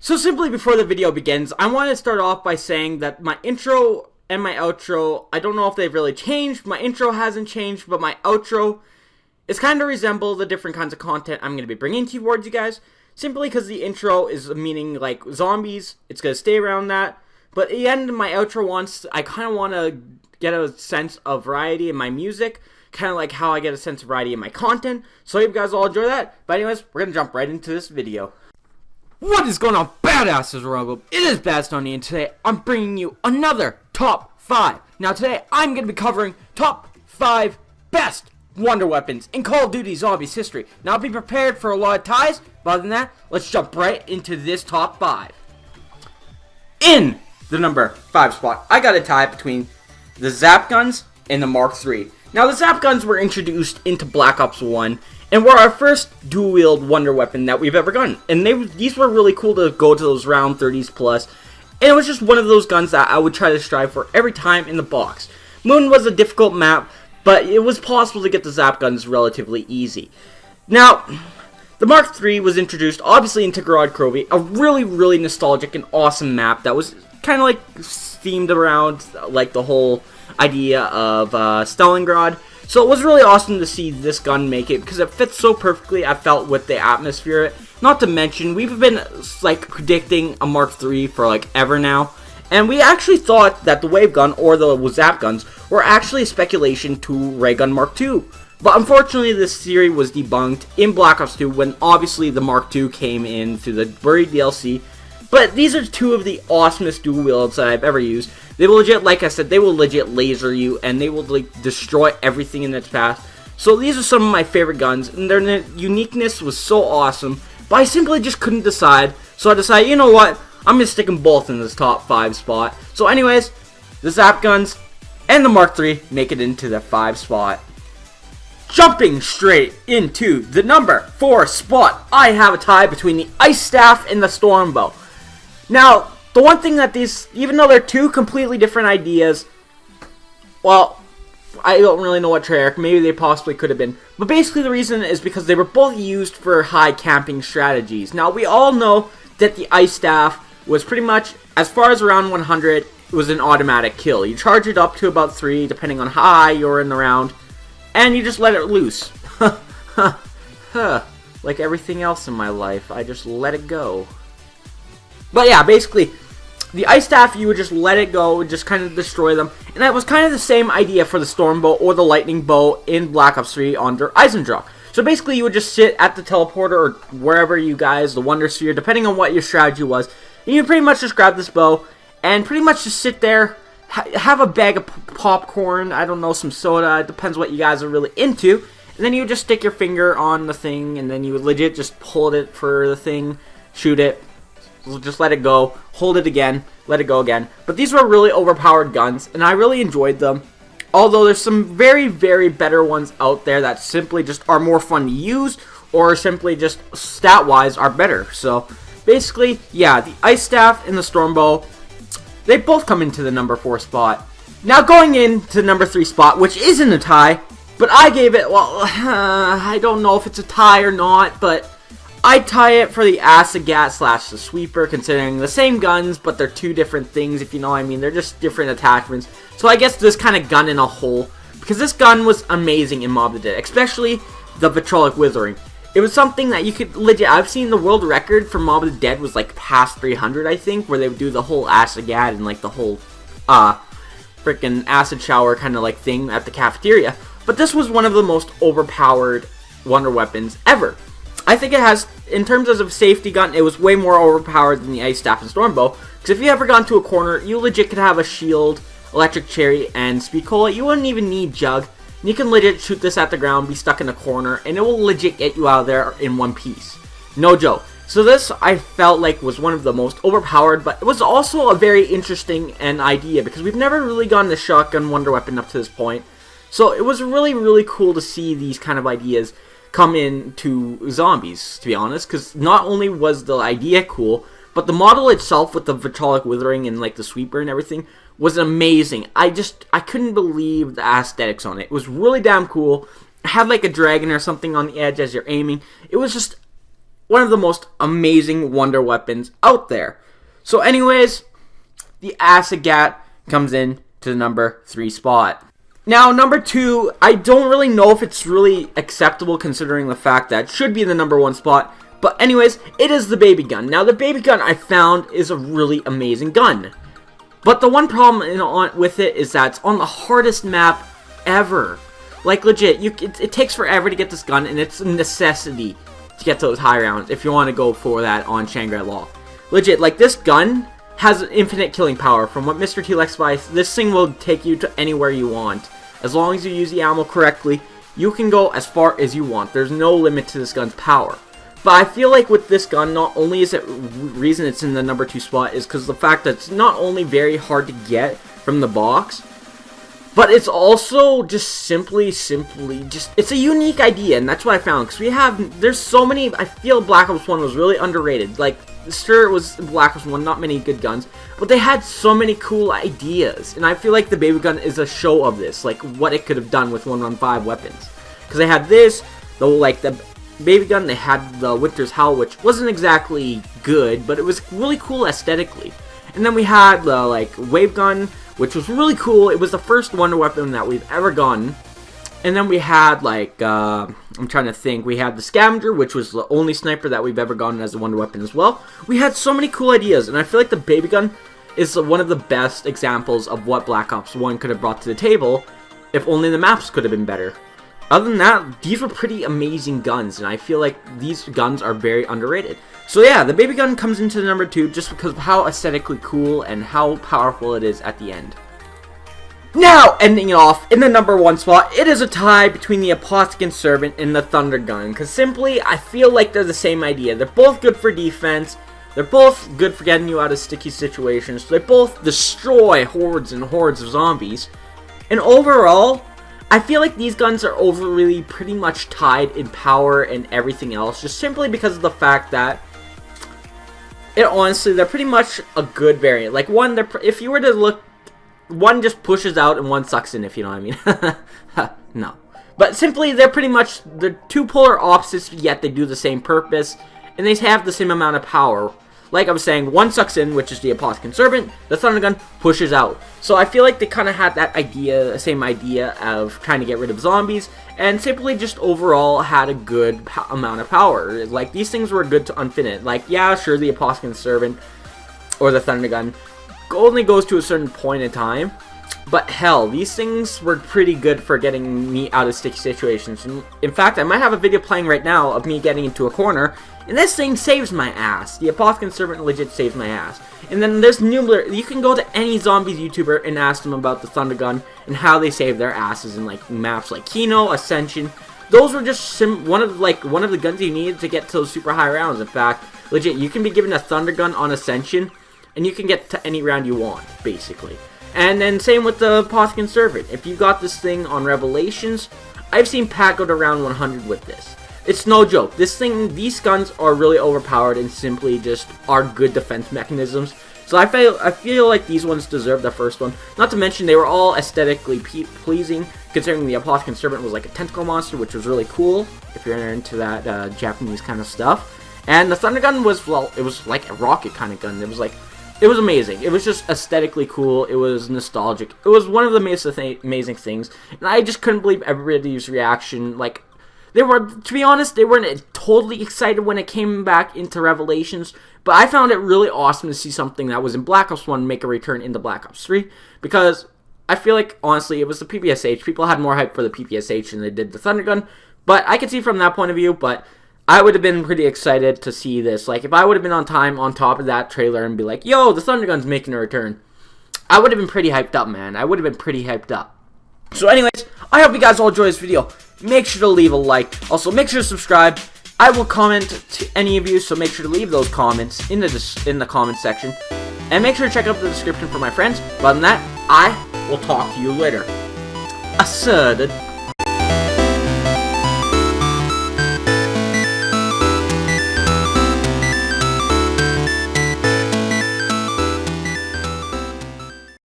So simply before the video begins, I want to start off by saying that my intro and my outro, I don't know if they've really changed. My intro hasn't changed, but my outro is kind of resemble the different kinds of content I'm going to be bringing towards you guys. Simply because the intro is meaning like zombies, it's going to stay around that. But at the end, my outro I kind of want to get a sense of variety in my music. Kind of like how I get a sense of variety in my content. So I hope you guys all enjoy that. But anyways, we're going to jump right into this video. What is going on, badasses around the globe? It is BadassDonny, and today I'm bringing you another top 5. Now today I'm going to be covering top 5 best wonder weapons in Call of Duty Zombies history. Now be prepared for a lot of ties, but other than that, let's jump right into this top 5. In the number 5 spot, I got a tie between the Zap Guns and the Mark III. Now the Zap Guns were introduced into Black Ops 1 and were our first dual-wield wonder weapon that we've ever gotten. And these were really cool to go to those round 30s plus. And it was just one of those guns that I would try to strive for every time in the box. Moon was a difficult map, but it was possible to get the Zap Guns relatively easy. Now, the Mark III was introduced, obviously, into Garage Krovi, a really nostalgic and awesome map that was kind of like themed around like the whole idea of Stalingrad. So it was really awesome to see this gun make it because it fits so perfectly, I felt, with the atmosphere. Not to mention, we've been like predicting a Mark III for like ever now. And we actually thought that the Wave Gun or the Zap Guns were actually a speculation to Ray Gun Mark II. But unfortunately, this theory was debunked in Black Ops 2 when obviously the Mark II came in through the buried DLC. But these are two of the awesomest dual wields that I've ever used. They will legit, like I said, they will legit laser you, and they will like destroy everything in its path. So these are some of my favorite guns, and their uniqueness was so awesome. But I simply just couldn't decide, so I decided, you know what, I'm going to stick them both in this top 5 spot. So anyways, the Zap Guns and the Mark III make it into the 5 spot. Jumping straight into the number 4 spot, I have a tie between the Ice Staff and the Stormbow. Now, the one thing that these, even though they're two completely different ideas, well, I don't really know what Treyarch, maybe they possibly could have been, but basically the reason is because they were both used for high camping strategies. Now, we all know that the Ice Staff was pretty much, as far as around 100, it was an automatic kill. You charge it up to about 3, depending on how high you're in the round, and you just let it loose. Like everything else in my life, I just let it go. But yeah, basically, the Ice Staff, you would just let it go and just kind of destroy them. And that was kind of the same idea for the Stormbow or the Lightning Bow in Black Ops 3 under Eisendrache. So basically, you would just sit at the teleporter or wherever you guys, the Wonder Sphere, depending on what your strategy was. And you pretty much just grab this bow and pretty much just sit there, have a bag of popcorn, I don't know, some soda, it depends what you guys are really into. And then you would just stick your finger on the thing and then you would legit just hold it for the thing, shoot it. Just let it go, hold it again, let it go again. But these were really overpowered guns, and I really enjoyed them. Although there's some very better ones out there that simply just are more fun to use, or simply just stat-wise are better. So basically, yeah, the Ice Staff and the Stormbow, they both come into the number 4 spot. Now going into the number 3 spot, which isn't a tie, but I gave it, well, I don't know if it's a tie or not, but I tie it for the Acid Gat / the Sweeper, considering the same guns, but they're two different things, if you know what I mean. They're just different attachments. So I guess this kind of gun in a whole, because this gun was amazing in Mob of the Dead, especially the Vitrolic Withering. It was something that you could legit, I've seen the world record for Mob of the Dead was like past 300, I think, where they would do the whole Acid Gat and like the whole freaking acid shower kind of like thing at the cafeteria. But this was one of the most overpowered wonder weapons ever. I think it has, in terms of a safety gun, it was way more overpowered than the Ice Staff and Stormbow. Because if you ever got into a corner, you legit could have a shield, electric cherry, and speed cola. You wouldn't even need jug. You can legit shoot this at the ground, be stuck in a corner, and it will legit get you out of there in one piece. No joke. So this, I felt like, was one of the most overpowered, but it was also a very interesting idea, because we've never really gotten the shotgun wonder weapon up to this point. So it was really cool to see these kind of ideas come into zombies, to be honest, because not only was the idea cool, but the model itself with the Vitrolic Withering and like the Sweeper and everything was amazing. I couldn't believe the aesthetics on it. It was really damn cool. It had like a dragon or something on the edge as you're aiming. It was just one of the most amazing wonder weapons out there. So anyways, the Acid Gat comes in to the number 3 spot. Now, number 2, I don't really know if it's really acceptable considering the fact that it should be in the number 1 spot. But anyways, it is the BB gun. Now, the BB gun I found is a really amazing gun. But the one problem with it is that it's on the hardest map ever. Like, legit, it takes forever to get this gun, and it's a necessity to get those high rounds if you want to go for that on Shangri-La. Legit, like, this gun has infinite killing power. From what Mr. T likes by, this thing will take you to anywhere you want. As long as you use the ammo correctly, you can go as far as you want. There's no limit to this gun's power. But I feel like with this gun, not only is it reason it's in the number 2 spot is because the fact that it's not only very hard to get from the box, but it's also just simply it's a unique idea, and that's what I found. Because there's so many, I feel Black Ops 1 was really underrated. Like, sure, it was Black Ops 1, not many good guns, but they had so many cool ideas. And I feel like the BB gun is a show of this, like what it could have done with 115 weapons. Because they had this, the BB gun, they had the Winter's Howl, which wasn't exactly good, but it was really cool aesthetically. And then we had the wave gun, which was really cool. It was the first wonder weapon that we've ever gotten. And then we had I'm trying to think, we had the Scavenger, which was the only sniper that we've ever gotten as a wonder weapon as well. We had so many cool ideas, and I feel like the BB gun is one of the best examples of what Black Ops 1 could have brought to the table if only the maps could have been better. Other than that, these were pretty amazing guns, and I feel like these guns are very underrated. So yeah, the BB gun comes into the number 2 just because of how aesthetically cool and how powerful it is at the end. Now, ending it off in the number 1 spot, it is a tie between the Apothicon Servant and the Thunder Gun, because simply, I feel like they're the same idea. They're both good for defense, they're both good for getting you out of sticky situations, they both destroy hordes and hordes of zombies, and overall, I feel like these guns are overly pretty much tied in power and everything else, just simply because of the fact that, honestly, they're pretty much a good variant. Like, if you were to look, one just pushes out and one sucks in, if you know what I mean. No. But simply, they're two polar opposites, yet they do the same purpose, and they have the same amount of power. Like I was saying, one sucks in, which is the Apothicon Servant, the Thunder Gun pushes out. So I feel like they kind of had that idea, same idea of trying to get rid of zombies, and simply just overall had a good amount of power. Like, these things were good to unfit. Like, yeah, sure, the Apothicon Servant or the Thunder Gun only goes to a certain point in time, but hell, these things were pretty good for getting me out of sticky situations. In fact, I might have a video playing right now of me getting into a corner, and this thing saves my ass. The Apothicon Servant legit saves my ass. And then there's numerous, you can go to any zombies YouTuber and ask them about the Thunder Gun and how they save their asses in maps like Kino, Ascension. Those were just one of the guns you needed to get to those super high rounds. In fact, legit, you can be given a Thunder Gun on Ascension, and you can get to any round you want, basically. And then same with the Apothicon Servant. If you got this thing on Revelations, I've seen Pat go to round 100 with this. It's no joke. These guns are really overpowered and simply just are good defense mechanisms. So I feel like these ones deserve the first one. Not to mention they were all aesthetically pleasing, considering the Apothicon Servant was like a tentacle monster, which was really cool if you're into that Japanese kind of stuff. And the Thunder Gun was, well, it was like a rocket kind of gun. It was amazing. It was just aesthetically cool. It was nostalgic. It was one of the most amazing things. And I just couldn't believe everybody's reaction. Like, to be honest, they weren't totally excited when it came back into Revelations. But I found it really awesome to see something that was in Black Ops 1 make a return into Black Ops 3. Because I feel like, honestly, it was the PPSH. People had more hype for the PPSH than they did the Thunder Gun. But I could see from that point of view, but I would have been pretty excited to see this. Like, if I would have been on time on top of that trailer and be like, yo, the Thunder Gun's making a return, I would have been pretty hyped up, man. I would have been pretty hyped up. So anyways, I hope you guys all enjoyed this video. Make sure to leave a like. Also, make sure to subscribe. I will comment to any of you, so make sure to leave those comments in the comment section. And make sure to check out the description for my friends. But other than that, I will talk to you later. Asserted.